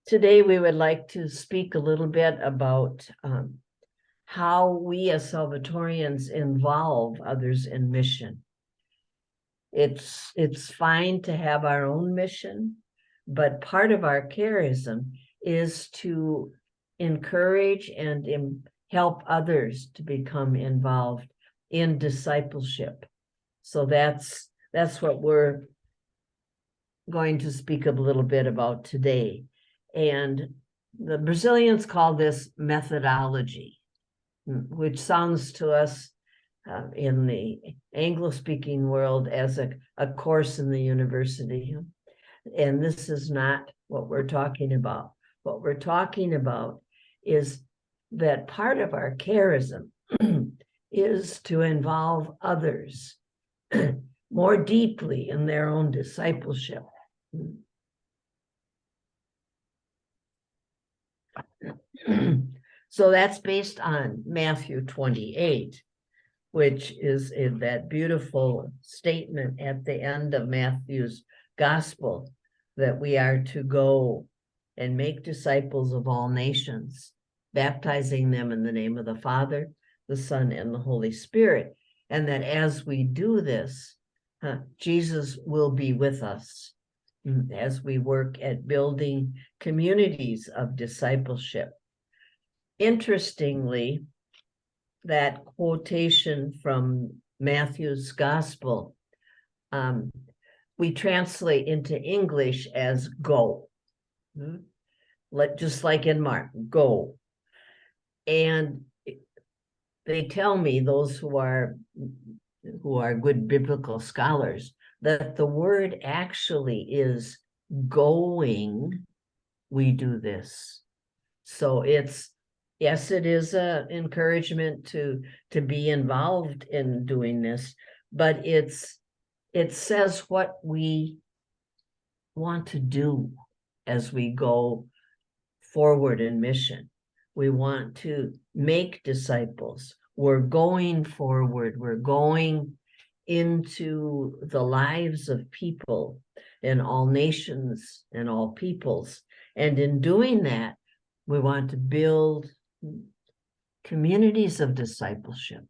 Today, we would like to speak a little bit about how we as Salvatorians involve others in mission. It's fine to have our own mission, but part of our charism is to encourage and help others to become involved in discipleship. So that's what we're going to speak a little bit about today. And the Brazilians call this methodology, which sounds to us in the Anglo-speaking world as a course in the university. And this is not what we're talking about. What we're talking about is that part of our charism is to involve others more deeply in their own discipleship. So that's based on Matthew 28, which is in that beautiful statement at the end of Matthew's gospel that we are to go and make disciples of all nations, baptizing them in the name of the Father, the Son, and the Holy Spirit. And that as we do this, Jesus will be with us as we work at building communities of discipleship. Interestingly, that quotation from Matthew's gospel, we translate into English as go. Just like in Mark, go. And they tell me, those who are good biblical scholars, that the word actually is going, we do this. So yes, it is an encouragement to be involved in doing this, but it says what we want to do as we go forward in mission. We want to make disciples. We're going forward. We're going into the lives of people in all nations and all peoples. And in doing that, we want to build communities of discipleship.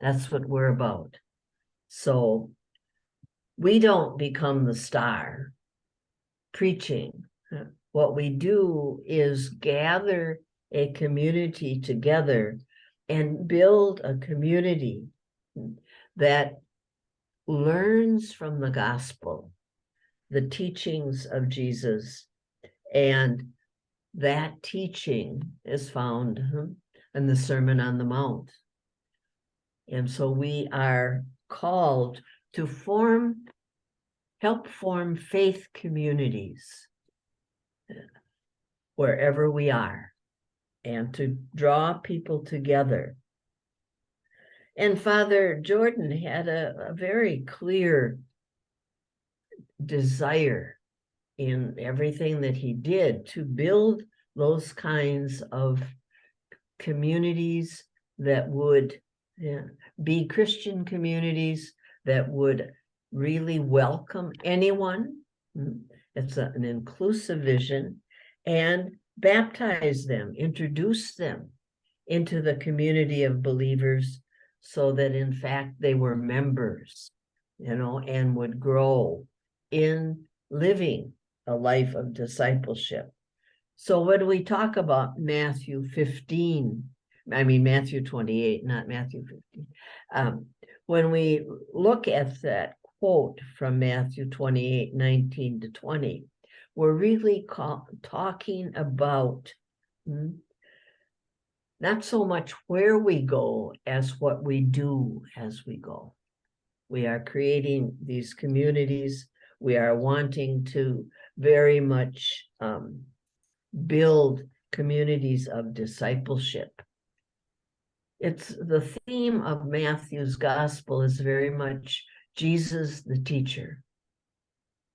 That's what we're about. So we don't become the star preaching. What we do is gather a community together and build a community that learns from the gospel, the teachings of Jesus, and that teaching is found in the Sermon on the Mount. And so we are called to help form faith communities wherever we are, and to draw people together. And Father Jordan had a very clear desire in everything that he did to build those kinds of communities that would be Christian communities that would really welcome anyone. It's an inclusive vision, and baptize them, introduce them into the community of believers so that in fact they were members, and would grow in living a life of discipleship. So when we talk about Matthew 28, not Matthew 15. When we look at that quote from Matthew 28, 19 to 20, we're really talking about not so much where we go as what we do as we go. We are creating these communities. We are wanting to very much build communities of discipleship. It's the theme of Matthew's gospel is very much Jesus the teacher.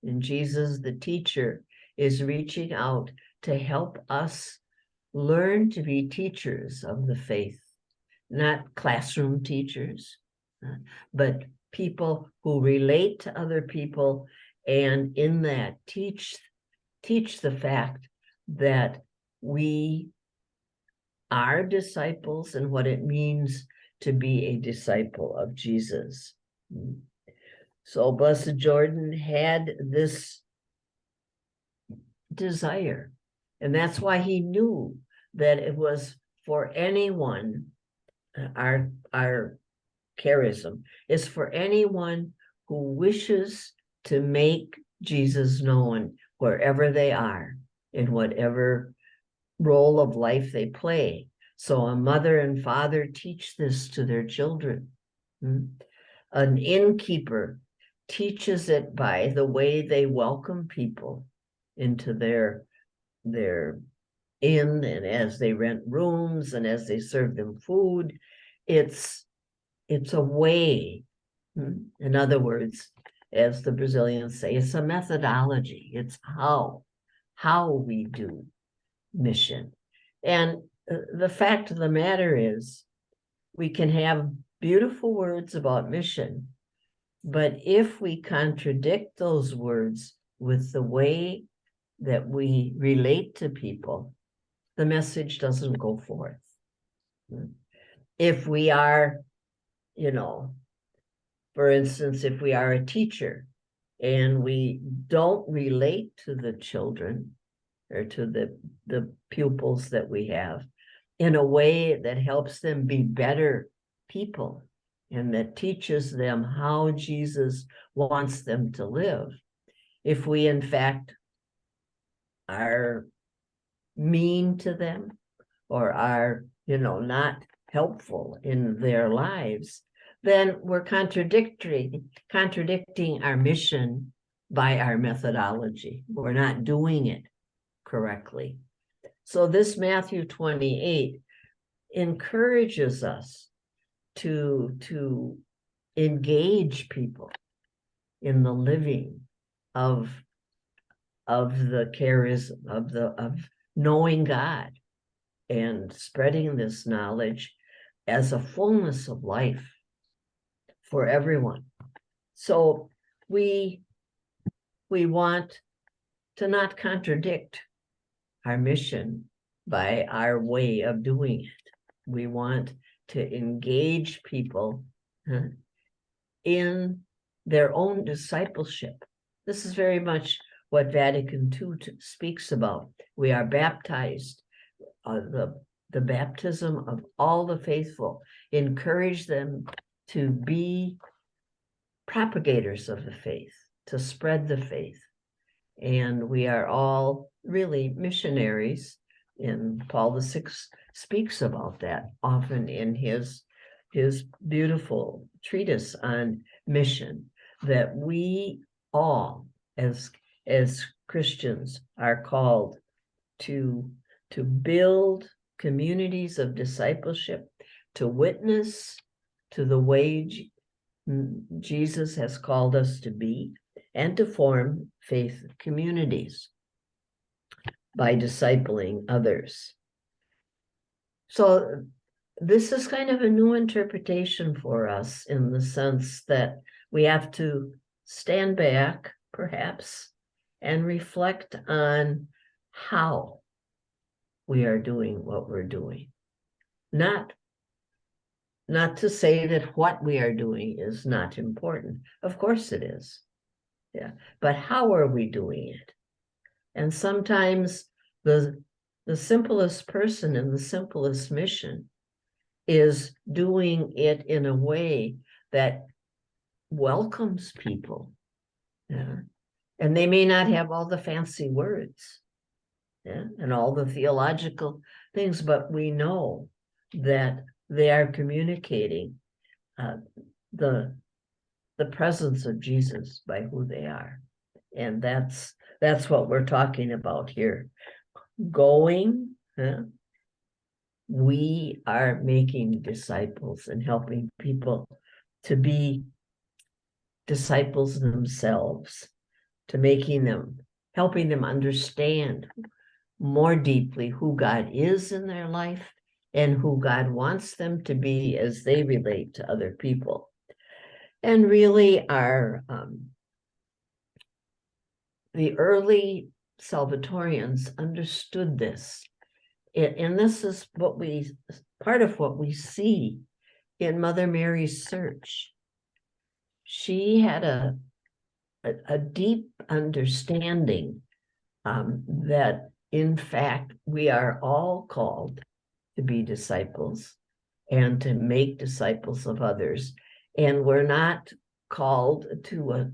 And Jesus the teacher is reaching out to help us learn to be teachers of the faith, not classroom teachers, but people who relate to other people, and in that teach the fact that we are disciples and what it means to be a disciple of Jesus. So Blessed Jordan had this desire, and that's why he knew that it was for anyone. Our charism is for anyone who wishes to make Jesus known wherever they are, in whatever role of life they play. So a mother and father teach this to their children. An innkeeper teaches it by the way they welcome people into their inn, and as they rent rooms and as they serve them food. It's a way. In other words, as the Brazilians say, it's a methodology. It's how we do mission. And the fact of the matter is, we can have beautiful words about mission, but if we contradict those words with the way that we relate to people, the message doesn't go forth. If we are, for instance, if we are a teacher and we don't relate to the children or to the pupils that we have in a way that helps them be better people and that teaches them how Jesus wants them to live, if we in fact are mean to them or are, not helpful in their lives, then we're contradicting our mission by our methodology. We're not doing it correctly. So this Matthew 28 encourages us to engage people in the living of the charism, of knowing God and spreading this knowledge as a fullness of life for everyone. So we want to not contradict our mission by our way of doing it. We want to engage people in their own discipleship. This is very much what Vatican II speaks about. We are baptized. The baptism of all the faithful encourage them to be propagators of the faith, to spread the faith. And we are all really missionaries, and Paul VI speaks about that often in his beautiful treatise on mission, that we all as Christians are called to build communities of discipleship, to witness to the way Jesus has called us to be, and to form faith communities by discipling others. So this is kind of a new interpretation for us, in the sense that we have to stand back, perhaps, and reflect on how we are doing what we're doing. Not to say that what we are doing is not important. Of course it is. Yeah. But how are we doing it? And sometimes the simplest person in the simplest mission is doing it in a way that welcomes people. Yeah. And they may not have all the fancy words, and all the theological things, but we know that they are communicating the presence of Jesus by who they are. And that's what we're talking about here. Going, we are making disciples and helping people to be disciples themselves, to helping them understand more deeply who God is in their life and who God wants them to be as they relate to other people. And really the early Salvatorians understood this. And this is part of what we see in Mother Mary's search. She had a deep understanding that, in fact, we are all called to be disciples and to make disciples of others. And we're not called to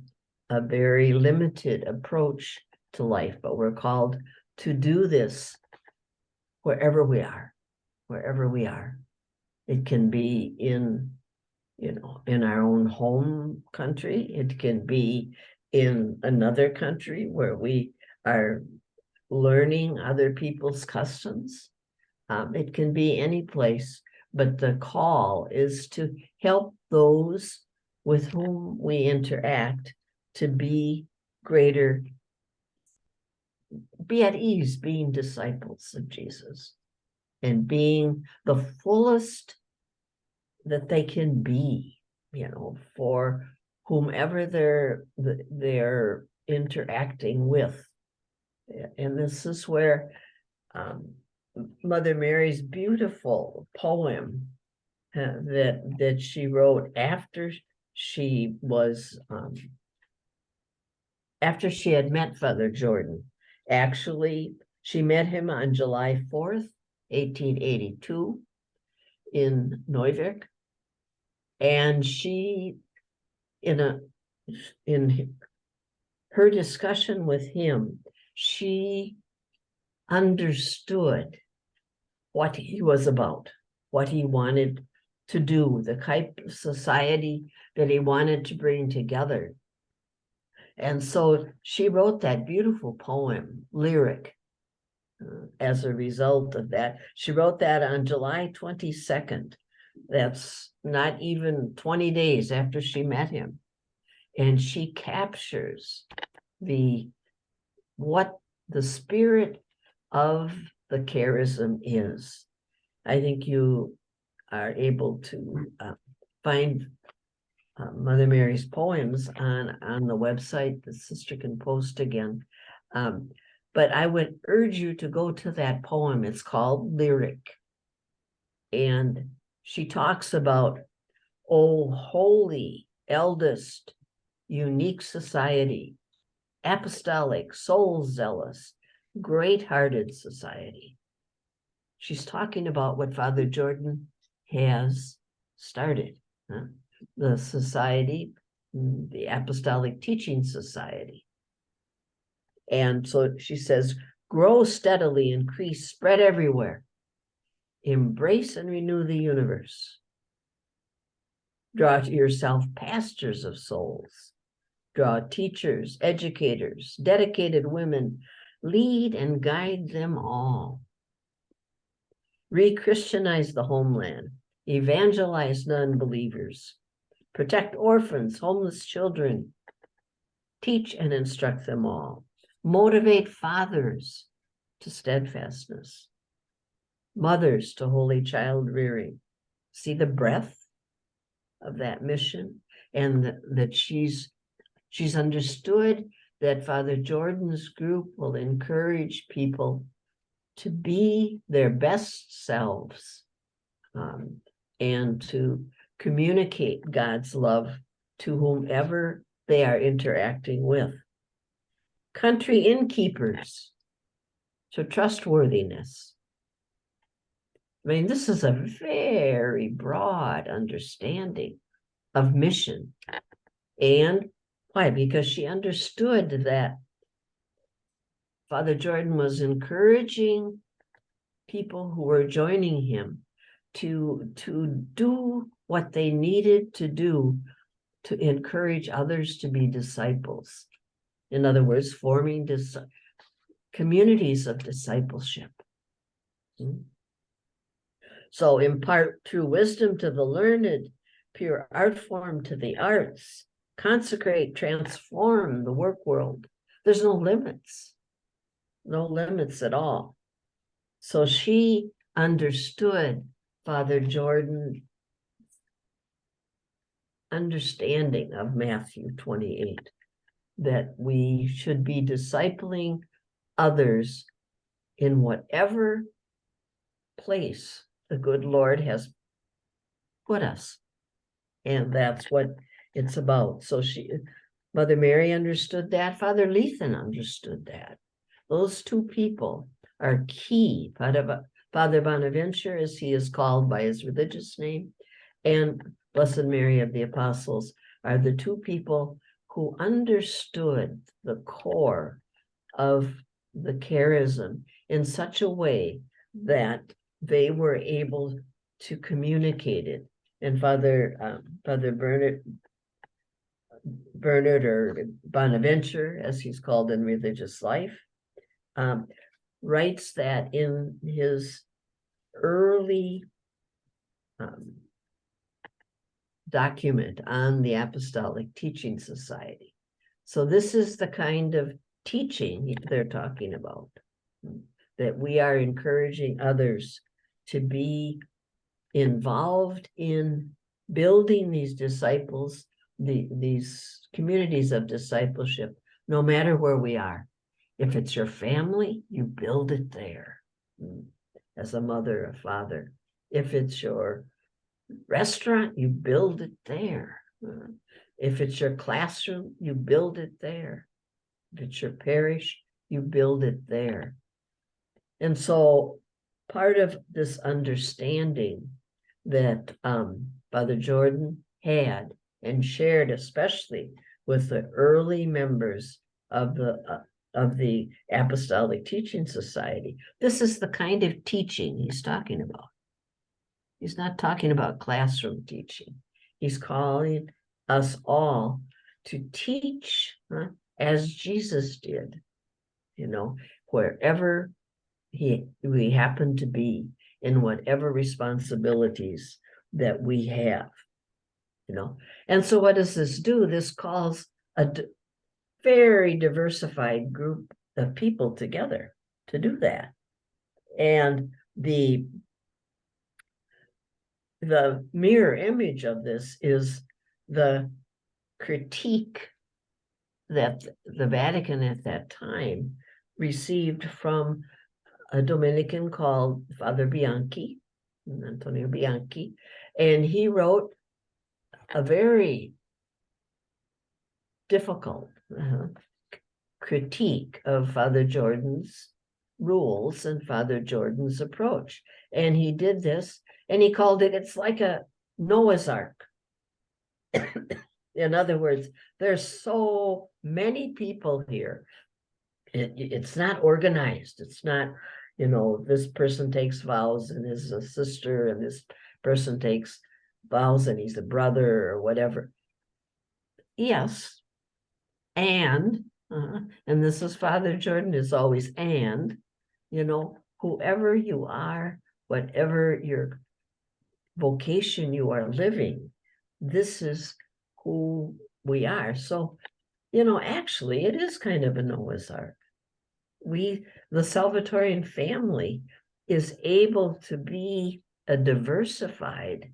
a very limited approach to life, but we're called to do this wherever we are, wherever we are. It can be in our own home country. It can be in another country where we are learning other people's customs. It can be any place, but the call is to help those with whom we interact to be at ease being disciples of Jesus and being the fullest that they can be, for whomever they're interacting with. And this is where Mother Mary's beautiful poem that she wrote after she had met Father Jordan. Actually, she met him on July 4th, 1882 in Neuwerk. And she, in her discussion with him, she understood what he was about, what he wanted to do, the type of society that he wanted to bring together. And so she wrote that beautiful poem, lyric, as a result of that. She wrote that on July 22nd. That's not even 20 days after she met him. And she captures what the spirit of the charism is. I think you are able to find Mother Mary's poems on the website. The sister can post again. But I would urge you to go to that poem. It's called Lyric. And she talks about, oh, holy, eldest, unique society, apostolic, soul zealous, great-hearted society. She's talking about what Father Jordan has started, the society, the Apostolic Teaching Society. And so she says, grow steadily, increase, spread everywhere. Embrace and renew the universe. Draw to yourself pastors of souls. Draw teachers, educators, dedicated women. Lead and guide them all. Re-Christianize the homeland. Evangelize non-believers. Protect orphans, homeless children. Teach and instruct them all. Motivate fathers to steadfastness. Mothers to holy child rearing. See the breadth of that mission, and that she's understood that Father Jordan's group will encourage people to be their best selves, and to communicate God's love to whomever they are interacting with. Country innkeepers to trustworthiness. I mean, this is a very broad understanding of mission. And why? Because she understood that Father Jordan was encouraging people who were joining him to do what they needed to do to encourage others to be disciples. In other words, forming communities of discipleship. So impart true wisdom to the learned, pure art form to the arts, consecrate, transform the work world. There's no limits at all. So she understood Father Jordan's understanding of Matthew 28, that we should be discipling others in whatever place the good Lord has put us. And that's what it's about. So Mother Mary understood that. Father Lethan understood that. Those two people are key. Father Bonaventure, as he is called by his religious name, and Blessed Mary of the Apostles are the two people who understood the core of the charism in such a way that they were able to communicate it. And Father Bernard or Bonaventure, as he's called in religious life, writes that in his early document on the Apostolic Teaching Society. So this is the kind of teaching they're talking about, that we are encouraging others to be involved in building these disciples, these communities of discipleship, no matter where we are. If it's your family, you build it there as a mother, a father. If it's your restaurant, you build it there. If it's your classroom, you build it there. If it's your parish, you build it there. And so part of this understanding that Father Jordan had and shared, especially with the early members of the Apostolic Teaching Society, this is the kind of teaching he's talking about. He's not talking about classroom teaching. He's calling us all to teach as Jesus did, wherever we happen to be, in whatever responsibilities that we have, And so what does this do? This calls a very diversified group of people together to do that. And the mirror image of this is the critique that the Vatican at that time received from a Dominican called Father Bianchi, Antonio Bianchi, and he wrote a very difficult critique of Father Jordan's rules and Father Jordan's approach. And he did this, and he called it's like a Noah's Ark. In other words, there's so many people here. It's not organized. It's not, this person takes vows and is a sister, and this person takes vows and he's a brother or whatever. Yes. And this is Father Jordan is always, and, whoever you are, whatever your vocation you are living, this is who we are. So, actually it is kind of a Noah's Ark. The Salvatorian family is able to be a diversified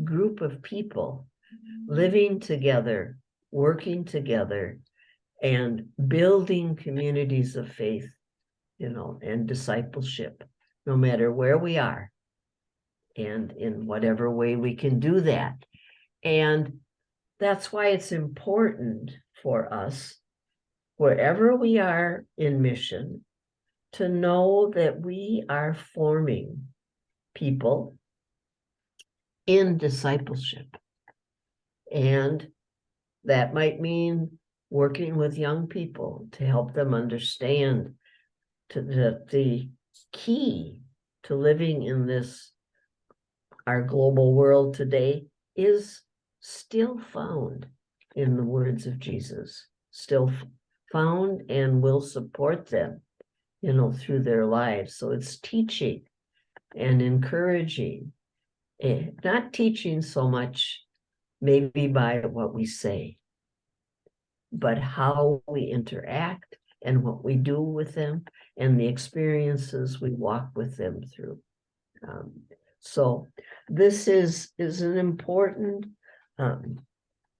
group of people living together, working together, and building communities of faith, and discipleship, no matter where we are, and in whatever way we can do that. And that's why it's important for us, wherever we are in mission, to know that we are forming people in discipleship. And that might mean working with young people to help them understand that the key to living in this, our global world today, is still found in the words of Jesus, still found, and will support them, through their lives. So it's teaching and encouraging, not teaching so much maybe by what we say, but how we interact and what we do with them and the experiences we walk with them through. So this is an important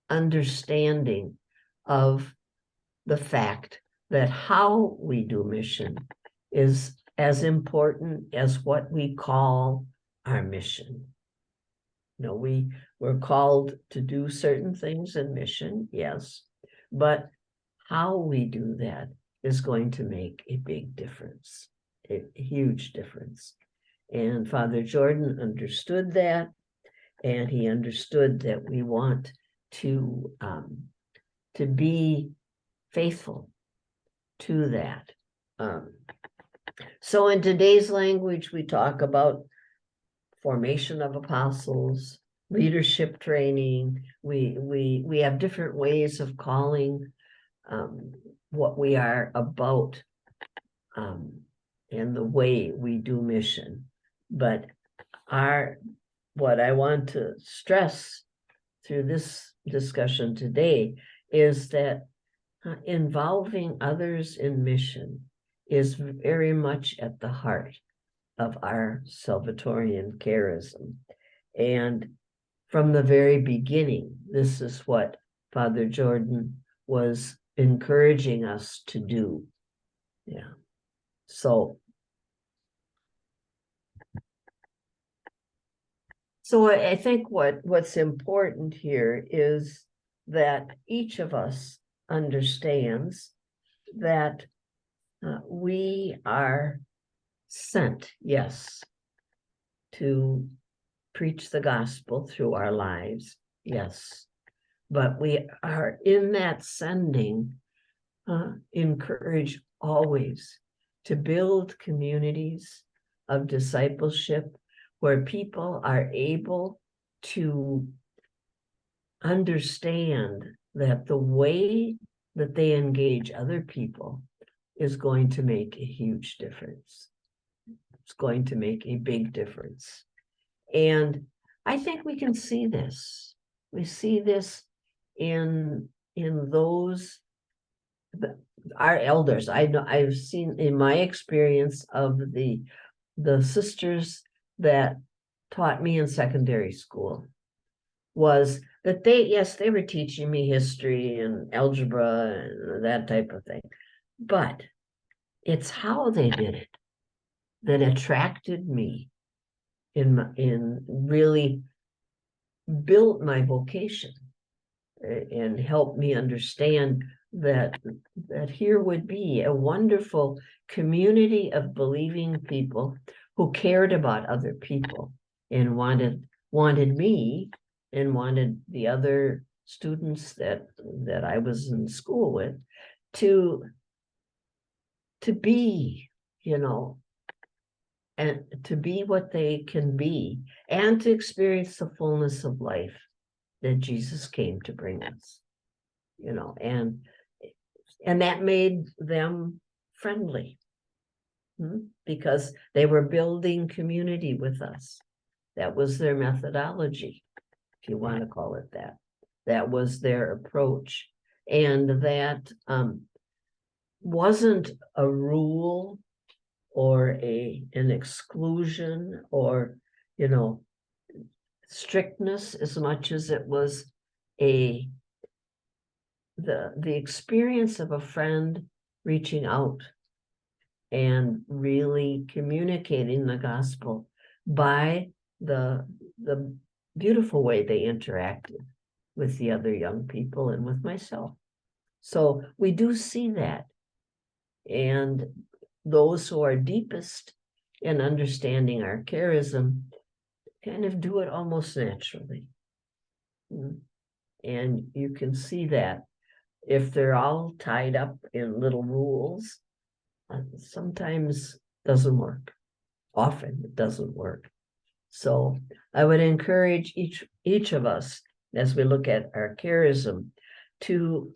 understanding of the fact that how we do mission is as important as what we call our mission. You know, we're called to do certain things in mission, yes, but how we do that is going to make a big difference, a huge difference. And Father Jordan understood that, and he understood that we want to be faithful to that. So in today's language, we talk about formation of apostles, leadership training. We have different ways of calling what we are about and the way we do mission. But what I want to stress through this discussion today is that involving others in mission is very much at the heart of our Salvatorian charism. And from the very beginning, this is what Father Jordan was encouraging us to do. Yeah. So I think what's important here is that each of us understands that we are sent, yes, to preach the gospel through our lives, yes, but we are in that sending encouraged always to build communities of discipleship where people are able to understand that the way that they engage other people is going to make a huge difference. It's going to make a big difference. And I think we can see this. We see this in those, our elders. I've seen in my experience of the sisters that taught me in secondary school was that they were teaching me history and algebra and that type of thing. But it's how they did it that attracted me in really built my vocation and helped me understand that here would be a wonderful community of believing people who cared about other people and wanted me and wanted the other students that I was in school with to be, and to be what they can be and to experience the fullness of life that Jesus came to bring us, and that made them friendly because they were building community with us. That was their methodology, if you want to call it that. That was their approach. And that wasn't a rule or an exclusion or, strictness as much as it was the experience of a friend reaching out and really communicating the gospel by the beautiful way they interacted with the other young people and with myself. So we do see that. And those who are deepest in understanding our charism kind of do it almost naturally. And you can see that if they're all tied up in little rules, sometimes doesn't work. Often it doesn't work. So I would encourage each of us as we look at our charism to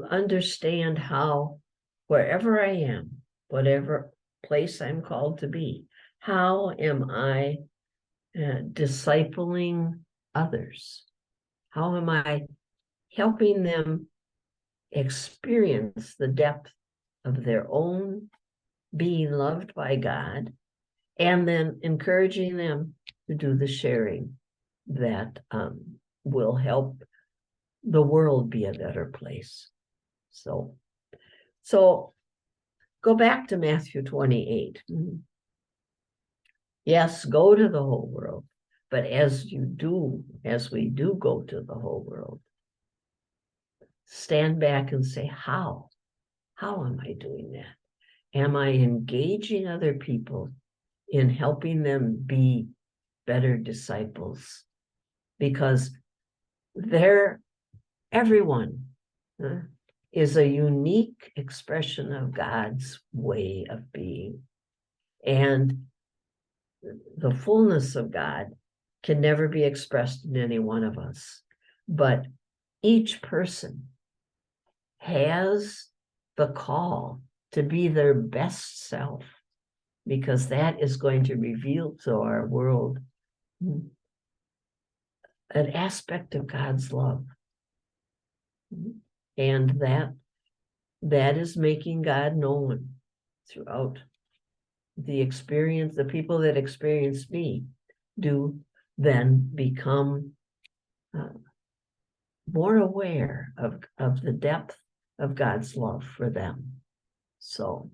understand how wherever I am, whatever place I'm called to be, how am I discipling others? How am I helping them experience the depth of their own being loved by God, and then encouraging them to do the sharing that will help the world be a better place. So So go back to Matthew 28. Yes, go to the whole world. But as we do go to the whole world, stand back and say, how? How am I doing that? Am I engaging other people in helping them be better disciples? Because everyone is a unique expression of God's way of being. And the fullness of God can never be expressed in any one of us. But each person has the call to be their best self, because that is going to reveal to our world an aspect of God's love. And that is making God known throughout the experience. The people that experience me do then become more aware of the depth of God's love for them. So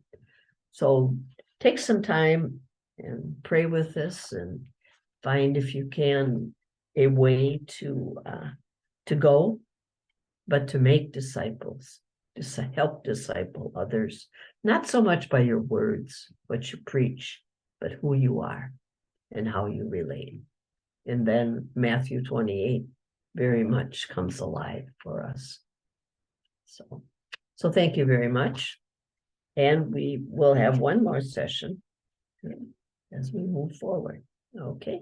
take some time and pray with this, and find, if you can, a way to go, but to make disciples, to help disciple others, not so much by your words, what you preach, but who you are and how you relate. And then Matthew 28 very much comes alive for us. So thank you very much. And we will have one more session as we move forward. Okay.